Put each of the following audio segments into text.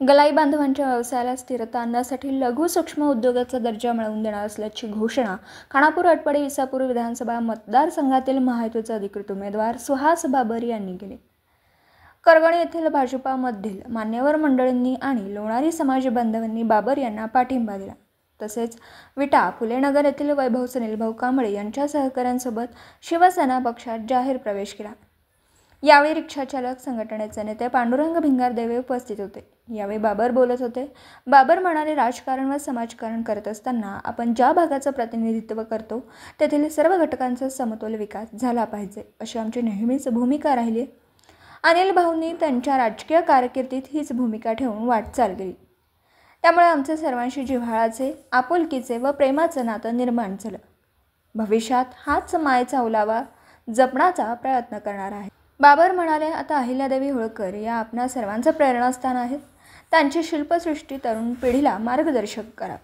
गलाई बांधवांच्या व्यवसायाला स्थिरता आणण्यासाठी लघु सूक्ष्म उद्योगाचा दर्जा मिळवून देणार असल्याची घोषणा खानापूर आटपाडी इसापूर विधानसभा मतदारसंघातील महायुतीचे अधिकृत उमेदवार सुहास बाबर यांनी केली। करगणी येथील भाजपामधील मान्यवर मंडळींनी आणि लोणारी समाज बांधवांनी बाबर यांना पाठिंबा दिला। तसेच विटा फुलेनगर येथील वैभव सुनीलभाऊ कांबळे यांच्या सहकाऱ्यांसोबत शिवसेना पक्षात जाहीर प्रवेश केला। यावेळी रिक्षाचालक संघटनेचे नेते पांडुरंग भिंगारदेवे उपस्थित होते। यावेळी बाबर बोलत होते। बाबर म्हणाले, राजकारण व समाजकारण करत असताना आपण ज्या भागाचं प्रतिनिधित्व करतो तेथील सर्व घटकांचा समतोल विकास झाला पाहिजे अशी आमची नेहमीच भूमिका राहिली। अनिल भाऊंनी त्यांच्या राजकीय कारकिर्दीत हीच भूमिका ठेवून वाटचाल केली। त्यामुळे आमचे सर्वांशी जिव्हाळ्याचे, आपुलकीचे व प्रेमाचे नातं निर्माण झालं। भविष्यात हाच मायेचा ओलावा जपण्याचा प्रयत्न करणार आहे। बाबर म्हणाले, आता अहिल्यादेवी होळकर या आपणा सर्वांचं प्रेरणास्थान आहेत। त्यांची शिल्पसृष्टी तरुण पिढीला मार्गदर्शक करा।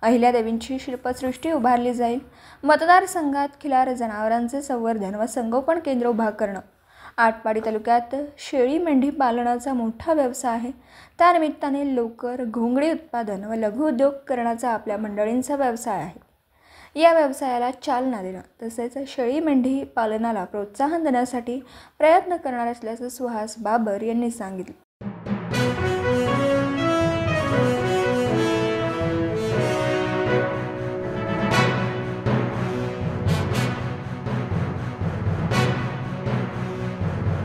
अहिल्यादेवींची शिल्पसृष्टी उभारली जाईल। मतदारसंघात खिलार जनावरांचे संवर्धन व संगोपन केंद्र उभा करणं। आटपाडी तालुक्यात शेळी मेंढी पालनाचा मोठा व्यवसाय आहे। त्यानिमित्ताने लोकर, घोंगडी उत्पादन व लघु उद्योग करण्याचा आपल्या मंडळींचा व्यवसाय आहे। या व्यवसायाला चालना देणं तसेच शेळी मेंढी पालनाला प्रोत्साहन देण्यासाठी प्रयत्न करणार असल्याचं सुहास बाबर यांनी सांगितलं।